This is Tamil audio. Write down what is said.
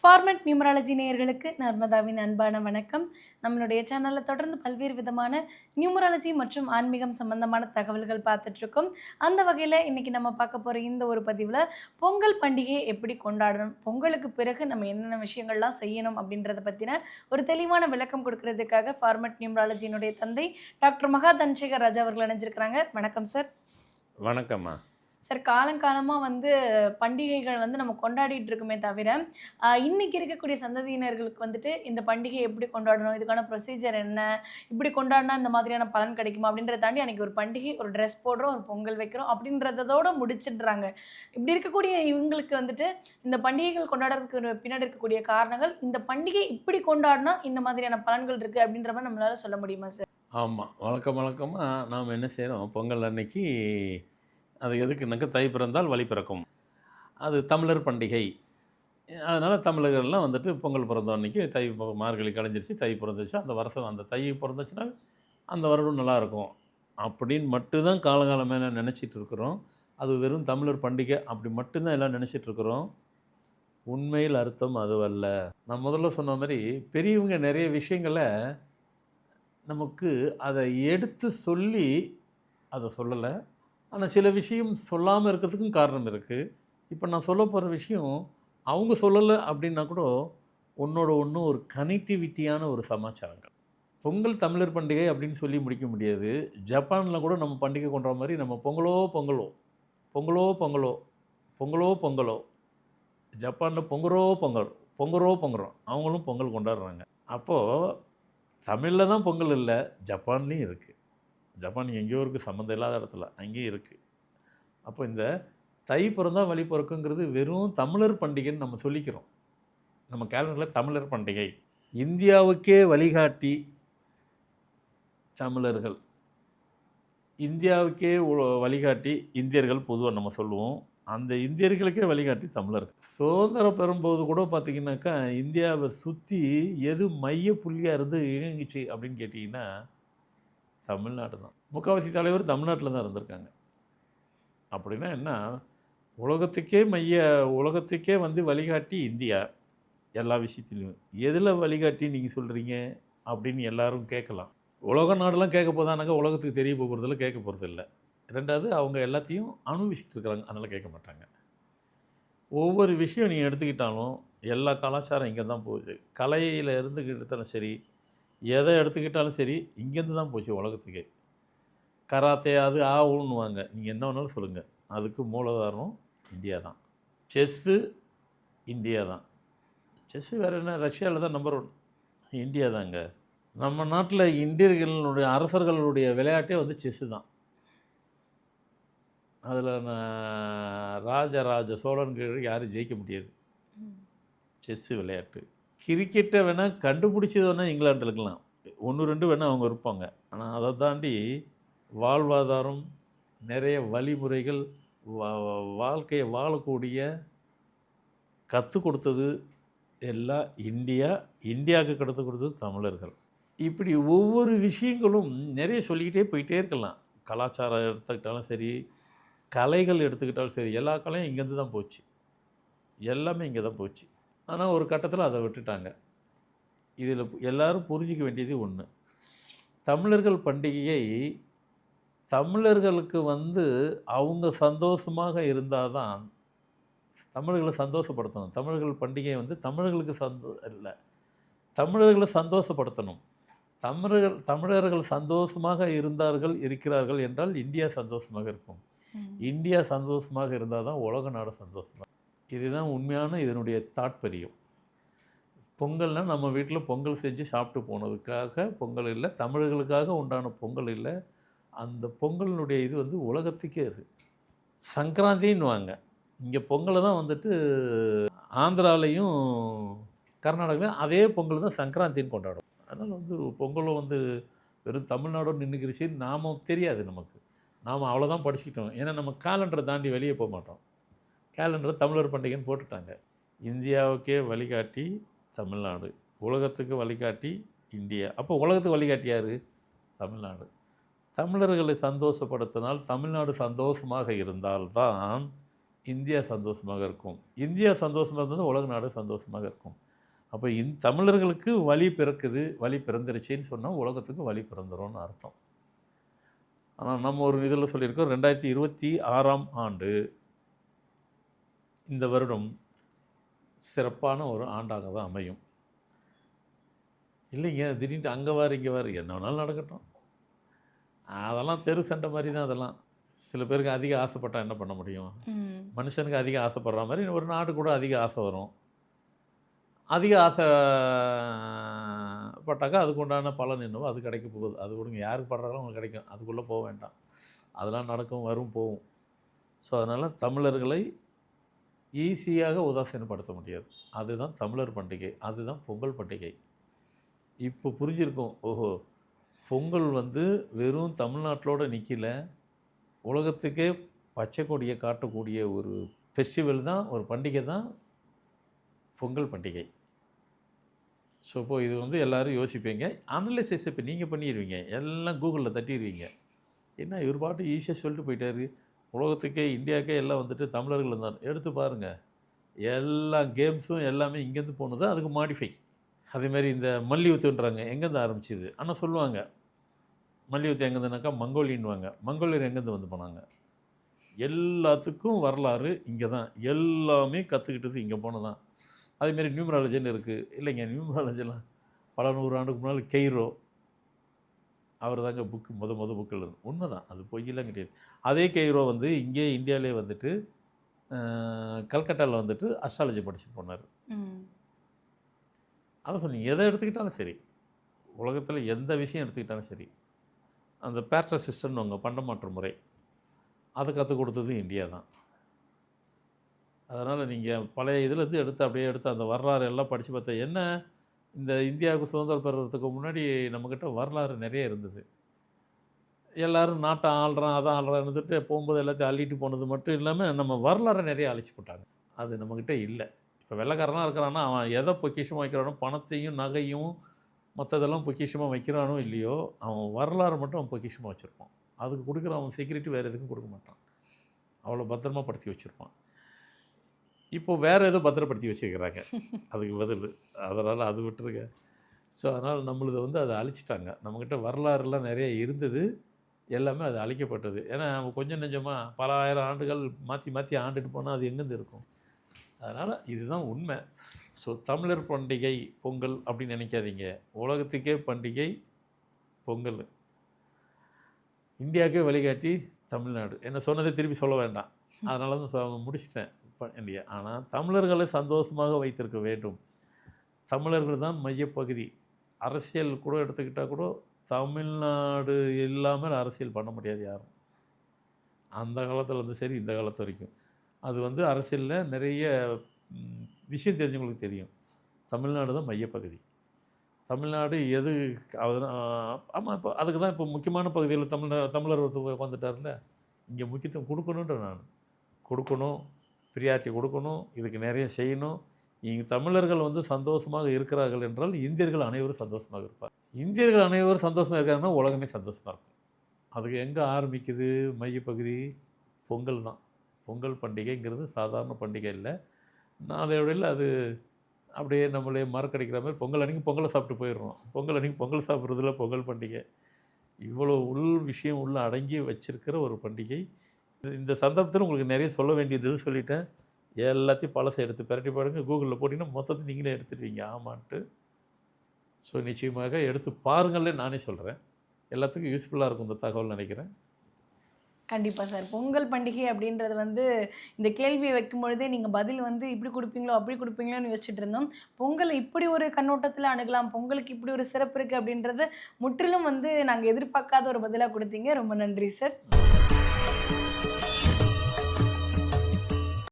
ஃபார்மட் நியூமராலஜி நேயர்களுக்கு நர்மதாவின் அன்பான வணக்கம். நம்மளுடைய சேனல்ல தொடர்ந்து பல்வேறு விதமான நியூமராலஜி மற்றும் ஆன்மீகம் சம்பந்தமான தகவல்கள் பார்த்துட்ருக்கோம். அந்த வகையில இன்னைக்கு நம்ம பார்க்க போற இந்த ஒரு பதிவுல, பொங்கல் பண்டிகையை எப்படி கொண்டாடணும்? பொங்கலுக்கு பிறகு நம்ம என்னென்ன விஷயங்கள்லாம் செய்யணும்? அப்படின்றத பத்தின ஒரு தெளிவான விளக்கம் குடுக்குறதுக்காக ஃபார்மட் நியூமராலஜியினுடைய தந்தை டாக்டர் மகா தனசேகர் ராஜா அவர்கள் இணைஞ்சிருக்கிறாங்க. வணக்கம் சார். வணக்கம்மா. சார், காலங்காலமா பண்டிகைகள் நம்ம கொண்டாடிட்டு இருக்கோமே தவிர, இன்னைக்கு இருக்கக்கூடிய சந்ததியினர்களுக்கு இந்த பண்டிகைய எப்படி கொண்டாடணும்? இதுக்கான ப்ரொசீஜர் என்ன? இப்படி கொண்டாடினா இந்த மாதிரியான பலன் கிடைக்குமா? அப்படின்றத தாண்டி அன்னைக்கு ஒரு பண்டிகை, ஒரு ட்ரெஸ் போடுறோம், ஒரு பொங்கல் வைக்கிறோம் அப்படின்றதோட முடிச்சிடுறாங்க. இப்படி இருக்கக்கூடிய இவங்களுக்கு இந்த பண்டிகைகள் கொண்டாடுறதுக்கு பின்னாடி இருக்கக்கூடிய காரணங்கள், இந்த பண்டிகை இப்படி கொண்டாடினா இந்த மாதிரியான பலன்கள் இருக்கு அப்படின்ற மாரி நம்மளால சொல்ல முடியுமா சார்? ஆமா. வழக்கமா நாம் என்ன செய்றோம், பொங்கல் அன்னைக்கு அது எதுக்குன்னாக்கா, தை பிறந்தால் வழி பிறக்கும். அது தமிழர் பண்டிகை. அதனால தமிழர்கள்லாம் பொங்கல் பிறந்த அன்னைக்கு மார்கழி கழிஞ்சிருச்சு, தை பிறந்துருச்சு. அந்த வருஷம் அந்த தை பிறந்துச்சுன்னா, அந்த வருடம் நல்லாயிருக்கும். அப்படின்னு மட்டும் தான் காலகாலமா நினச்சிட்டு இருக்கிறோம். அது வெறும் தமிழர் பண்டிகை அப்படி மட்டும் தான் எல்லாம் நினச்சிட்டு இருக்கிறோம். உண்மையில் அர்த்தம் அதுவல்ல. நான் முதல்ல சொன்ன மாரி, பெரியவங்க நிறைய விஷயங்கள நமக்கு அத எடுத்து சொல்லி அத சொல்லல. ஆனா சில விஷயம் சொல்லாம இருக்கிறதுக்கும் காரணம் இருக்கு. இப்ப நான் சொல்லப்போற விஷயம், அவங்க சொல்லல அப்படின்னா கூட, ஒண்ணோட ஒண்ணு ஒரு கனெக்டிவிட்டியான ஒரு சமாச்சாரங்கள். பொங்கல் தமிழர் பண்டிகை அப்படின்னு சொல்லி முடிக்க முடியாது. ஜப்பான்ல கூட நம்ம பண்டிகை கொண்டாடுற மாரி நம்ம பொங்கலோ பொங்கலோ, பொங்கலோ பொங்கலோ, பொங்கலோ பொங்கலோ, ஜப்பான்ல பொங்கரோ பொங்கல், பொங்கரோ பொங்கறோம். அவங்களும் பொங்கல் கொண்டாடுறாங்க. அப்போ தமிழ்ல தான் பொங்கல் இல்ல, ஜப்பான்லயும் இருக்கு. ஜப்பான் எங்கேயோ இருக்குது, சம்மந்தம் இல்லாத இடத்துல அங்கேயும் இருக்குது. அப்போ இந்த தை பிறந்தா வழி பிறக்குங்கிறது வெறும் தமிழர் பண்டிகைன்னு நம்ம சொல்லிக்கிறோம். நம்ம கேலண்டரில் தமிழர் பண்டிகை. இந்தியாவுக்கே வழிகாட்டி தமிழர்கள், இந்தியாவுக்கே வழிகாட்டி இந்தியர்கள் பொதுவாக நம்ம சொல்லுவோம். அந்த இந்தியர்களுக்கே வழிகாட்டி தமிழர்கள். சுதந்திரம் பெறும்போது கூட பார்த்திங்கனாக்கா, இந்தியாவை சுற்றி எது மைய புள்ளியாக இருந்து இயங்குச்சு அப்படின்னு கேட்டிங்கன்னா, தமிழ்நாடு தான். முக்கால்வாசி தலைவர் தமிழ்நாட்டில் தான் இருந்திருக்காங்க. அப்படின்னா என்ன, உலகத்துக்கே வழிகாட்டி இந்தியா எல்லா விஷயத்துலையும். எதில் வழிகாட்டி நீங்கள் சொல்கிறீங்க அப்படின்னு எல்லாரும் கேட்கலாம். உலக நாடெல்லாம் கேட்க போதானாக்கா, உலகத்துக்கு தெரிய போகிறதில்ல, கேட்க போகிறதில்ல. ரெண்டாவது, அவங்க எல்லாத்தையும் அனுபவிச்சுட்டு இருக்கிறாங்க, அதனால் கேட்க மாட்டாங்க. ஒவ்வொரு விஷயம் நீங்கள் எடுத்துக்கிட்டாலும் எல்லா கலாச்சாரம் இங்கே தான் போகுது. கலையில் இருந்துக்கிட்டாலும் சரி, எதை எடுத்துக்கிட்டாலும் சரி, இங்கேருந்து தான் போச்சு உலகத்துக்கே. கராத்தே அது ஊன்னுவாங்க. நீங்கள் என்ன வேணாலும் சொல்லுங்கள், அதுக்கு மூலதாரம் இந்தியா தான். செஸ்ஸு இந்தியா தான். செஸ்ஸு வேறு என்ன, ரஷ்யாவில் தான் நம்பர் 1, இந்தியா தாங்க. நம்ம நாட்டில் இந்தியர்களுடைய அரசர்களுடைய விளையாட்டே செஸ்ஸு தான். அதில் ராஜராஜ சோழன் யாரும் ஜெயிக்க முடியாது. செஸ்ஸு விளையாட்டு. கிரிக்கெட்டை வேணால் கண்டுபிடிச்சது வேணால் இங்கிலாண்டில் இருக்கலாம், 1-2 வேணால் அவங்க இருப்பாங்க. ஆனால் அதை தாண்டி வாழ்வாதாரம், நிறைய வழிமுறைகள், வாழ்க்கையை வாழக்கூடிய கற்றுக் கொடுத்தது எல்லாம் இந்தியாவுக்கு கற்றுக் கொடுத்தது தமிழர்கள். இப்படி ஒவ்வொரு விஷயங்களும் நிறைய சொல்லிக்கிட்டே போயிட்டே இருக்கலாம். கலாச்சாரம் எடுத்துக்கிட்டாலும் சரி, கலைகள் எடுத்துக்கிட்டாலும் சரி, எல்லா கலையும் இங்கேருந்து தான் போச்சு. எல்லாமே இங்கே தான் போச்சு. ஆனால் ஒரு கட்டத்தில் அதை விட்டுட்டாங்க. இதில் எல்லோரும் புரிஞ்சிக்க வேண்டியது ஒன்று, தமிழர்கள் பண்டிகையை தமிழர்களுக்கு அவங்க சந்தோஷமாக இருந்தால் தான், தமிழர்களை சந்தோஷப்படுத்தணும். தமிழர்கள் பண்டிகை தமிழர்களுக்கு இல்லை, தமிழர்களை சந்தோஷப்படுத்தணும். தமிழர்கள் சந்தோஷமாக இருக்கிறார்கள் என்றால் இந்தியா சந்தோஷமாக இருக்கும். இந்தியா சந்தோஷமாக இருந்தால் தான் உலக நாடு சந்தோஷமாக. இதுதான் உண்மையான இதனுடைய தாற்பயம். பொங்கல்னால் நம்ம வீட்டில் பொங்கல் செஞ்சு சாப்பிட்டு போனதுக்காக பொங்கல் இல்லை, தமிழர்களுக்காக உண்டான பொங்கல் இல்லை. அந்த பொங்கலினுடைய இது உலகத்துக்கே அது. சங்கராந்தின்னுவாங்க. இங்கே பொங்கலை தான் ஆந்திராலையும் கர்நாடகாலையும் அதே பொங்கல் தான் சங்கராந்தின்னு கொண்டாடும். அதனால் பொங்கலும் வெறும் தமிழ்நாடும் நின்றுக்கிருச்சு, நாம் தெரியாது நமக்கு. நாம் அவ்வளோதான் படிச்சுக்கிட்டோம். ஏன்னா நம்ம கேலண்டரை தாண்டி வெளியே போக மாட்டோம். கேலண்டரை தமிழர் பண்டிகைன்னு போட்டுட்டாங்க. இந்தியாவுக்கே வழிகாட்டி தமிழ்நாடு, உலகத்துக்கு வழிகாட்டி இந்தியா. அப்போ உலகத்துக்கு வழிகாட்டி யார்? தமிழ்நாடு. தமிழர்களை சந்தோஷப்படுத்தினால், தமிழ்நாடு சந்தோஷமாக இருந்தால்தான் இந்தியா சந்தோஷமாக இருக்கும். இந்தியா சந்தோஷமாக இருந்தால் உலக நாடு சந்தோஷமாக இருக்கும். அப்போ தமிழர்களுக்கு வழி பிறக்குது, வழி பிறந்துருச்சுன்னு சொன்னால் உலகத்துக்கு வழி பிறந்துரும்னு அர்த்தம். ஆனால் நம்ம ஒரு இதில் சொல்லியிருக்கோம் 2026ஆம் ஆண்டு இந்த வருடம் சிறப்பான ஒரு ஆண்டாக தான் அமையும். இல்லைங்க திடீர்னு அங்கே வார் இங்கே வார் என்ன வேணாலும் நடக்கட்டும். அதெல்லாம் தெரு சண்டை மாதிரி தான் அதெல்லாம். சில பேருக்கு அதிக ஆசைப்பட்டால் என்ன பண்ண முடியும்? மனுஷனுக்கு அதிக ஆசைப்படுற மாதிரி ஒரு நாடு கூட அதிக ஆசை வரும். அதிக ஆசைப்பட்டாக்கா அதுக்கு உண்டான பலன் என்னவோ அது கிடைக்க போகுது. அது கொடுங்க யாருக்கு படுறாங்களோ அவங்களுக்கு கிடைக்கும். அதுக்குள்ளே போக வேண்டாம். அதெல்லாம் நடக்கும், வரும், போகும். ஸோ அதனால் தமிழர்களை ஈஸியாக உதாசீனப்படுத்த முடியாது. அதுதான் தமிழர் பண்டிகை, அதுதான் பொங்கல் பண்டிகை. இப்போ புரிஞ்சிருக்கும், ஓஹோ பொங்கல் வெறும் தமிழ்நாட்டிலோட நிற்கல, உலகத்துக்கே பச்சை கொடியை காட்டக்கூடிய ஒரு ஃபெஸ்டிவல் தான், ஒரு பண்டிகை தான் பொங்கல் பண்டிகை. ஸோ இப்போது இது எல்லோரும் யோசிப்பீங்க, அனலைசிஸ் இப்போ நீங்கள் பண்ணிடுவீங்க, எல்லாம் கூகுளில் தட்டிடுவீங்க. என்ன இவர் பாட்டு ஈஸியாக சொல்லிட்டு போயிட்டாரு, உலகத்துக்கே இந்தியாவுக்கே எல்லாம் தமிழர்கள் இருந்தார். எடுத்து பாருங்கள், எல்லா கேம்ஸும் எல்லாமே இங்கேருந்து போனது, அதுக்கு மாடிஃபை. அதேமாதிரி இந்த மல்யுத்தன்றாங்க எங்கேருந்து ஆரம்பிச்சிது ஆனால் சொல்லுவாங்க, மல்யுத்தம் எங்கேருந்துனாக்கா மங்கோலியன்வாங்க. மங்கோலியர் எங்கேருந்து போனாங்க? எல்லாத்துக்கும் வரலாறு இங்கே தான், எல்லாமே கற்றுக்கிட்டது இங்கே போனதான். அதேமாரி நியூமராலஜின்னு இருக்குது. இல்லைங்க நியூமராலஜிலாம் பல 100 ஆண்டுக்கு முன்னால் கெய்ரோ அவர் தாங்க புக்கு முத புக்கில் உண்மை தான், அது பொய்யெல்லாம் கிடையாது. அதே கெய்ரோ இங்கே இந்தியாவிலே கல்கட்டாவில் அஸ்ட்ராலஜி படிச்சுட்டு போனார். அதை சொன்னீங்க எதை எடுத்துக்கிட்டாலும் சரி, உலகத்தில் எந்த விஷயம் எடுத்துக்கிட்டாலும் சரி, அந்த பேட்டர் சிஸ்டம்னு அவங்க பண்டமாற்று முறை அதை கற்றுக் கொடுத்தது இந்தியா தான். அதனால் நீங்கள் பழைய இதிலேருந்து எடுத்து அந்த வரலாறு எல்லாம் படித்து பார்த்தா என்ன, இந்த இந்தியாவுக்கு சுதந்திரம் பெறுறதுக்கு முன்னாடி நம்மக்கிட்ட வரலாறு நிறைய இருந்தது. எல்லோரும் நாட்டை ஆள்றான் அதை ஆள்றான்னுட்டு போகும்போது எல்லாத்தையும் அள்ளிட்டு போனது மட்டும் இல்லாமல் நம்ம வரலாறை நிறைய அழிச்சு போட்டாங்க. அது நம்மக்கிட்ட இல்லை. இப்போ வெள்ளைக்காரனாக இருக்கிறான்னா அவன் எதை பொக்கிஷமாக வைக்கிறானோ, பணத்தையும் நகையும் மற்றதெல்லாம் பொக்கிஷமாக வைக்கிறானோ இல்லையோ, அவன் வரலாறு மட்டும் அவன் பொக்கிஷமாக வச்சுருப்பான். அதுக்கு கொடுக்குற அவன் செக்யூரிட்டி வேறு எதுக்கும் கொடுக்க மாட்டான், அவ்வளோ பத்திரமா படுத்தி வச்சுருப்பான். இப்போது வேறு ஏதோ பத்திரப்படுத்தி வச்சுருக்கிறாங்க அதுக்கு பதில். அதனால் அது விட்டுருங்க. ஸோ அதனால் நம்மளது அதை அழிச்சிட்டாங்க. நம்மக்கிட்ட வரலாறுலாம் நிறைய இருந்தது, எல்லாமே அது அழிக்கப்பட்டது. ஏன்னா கொஞ்சம் நெஞ்சமாக பல ஆயிரம் ஆண்டுகள் மாற்றி ஆண்டுட்டு போனால் அது எங்கேருந்து இருக்கும்? அதனால் இதுதான் உண்மை. ஸோ தமிழர் பண்டிகை பொங்கல் அப்படின்னு நினைக்காதீங்க, உலகத்துக்கே பண்டிகை பொங்கல். இந்தியாவுக்கே வழிகாட்டி தமிழ்நாடு. என்ன சொன்னதை திருப்பி சொல்ல வேண்டாம், அதனால தான் முடிச்சிட்டேன் இந்தியா. ஆனால் தமிழர்களை சந்தோஷமாக வைத்திருக்க வேண்டும். தமிழர்கள் தான் மையப்பகுதி. அரசியல் கூட எடுத்துக்கிட்டால் கூட தமிழ்நாடு இல்லாமல் அரசியல் பண்ண முடியாது யாரும். அந்த காலத்தில் சரி, இந்த காலத்து வரைக்கும் அது அரசியலில் நிறைய விஷயம் தெரிஞ்சவங்களுக்கு தெரியும். தமிழ்நாடு தான் மையப்பகுதி. தமிழ்நாடு எது ஆமாம், இப்போ அதுக்கு தான் இப்போ முக்கியமான பகுதியில் தமிழர் வந்துட்டார்ல, இங்கே முக்கியத்துவம் கொடுக்கணுன்ற நான் கொடுக்கணும், பிரியாரிட்டி கொடுக்கணும், இதுக்கு நிறைய செய்யணும். இங்கே தமிழர்கள் சந்தோஷமாக இருக்கிறார்கள் என்றால் இந்தியர்கள் அனைவரும் சந்தோஷமாக இருப்பார். இந்தியர்கள் அனைவரும் சந்தோஷமாக இருக்காங்கன்னா உலகமே சந்தோஷமாக இருக்கும். அதுக்கு எங்கே ஆரம்பிக்குது மையப்பகுதி? பொங்கல் தான். பொங்கல் பண்டிகைங்கிறது சாதாரண பண்டிகை இல்லை. நாளையோடையில் அது அப்படியே நம்மளே மறக்கடிக்கிற மாதிரி பொங்கல் அன்றைக்கி பொங்கலை சாப்பிட்டு போயிடுறோம். பொங்கல் அன்றைக்கி பொங்கல் சாப்பிட்றதுல பொங்கல் பண்டிகை. இவ்வளோ விஷயம் உள்ள அடங்கி வச்சிருக்கிற ஒரு பண்டிகை. இந்த சந்தர்ப்பத்தில் உங்களுக்கு நிறைய சொல்ல வேண்டியது சொல்லிட்டேன். எல்லாத்தையும் பழசை எடுத்து பிரட்டி பாருங்கள், கூகுளில் போட்டிங்கன்னா மொத்தத்தை நீங்களே எடுத்துடுவீங்க ஆமான்ட்டு. ஸோ நிச்சயமாக எடுத்து பாருங்களே நானே சொல்கிறேன். எல்லாத்துக்கும் யூஸ்ஃபுல்லாக இருக்கும் இந்த தகவல் நினைக்கிறேன். கண்டிப்பாக சார். பொங்கல் பண்டிகை அப்படின்றது இந்த கேள்வியை வைக்கும் பொழுதே நீங்கள் பதில் இப்படி கொடுப்பீங்களோ அப்படி கொடுப்பீங்களோன்னு யோசிச்சுட்டு இருந்தோம். பொங்கலை இப்படி ஒரு கண்ணோட்டத்தில் அணுகலாம், பொங்கலுக்கு இப்படி ஒரு சிறப்பு இருக்குது அப்படின்றது முற்றிலும் நாங்கள் எதிர்பார்க்காத ஒரு பதிலாக கொடுத்தீங்க. ரொம்ப நன்றி சார்.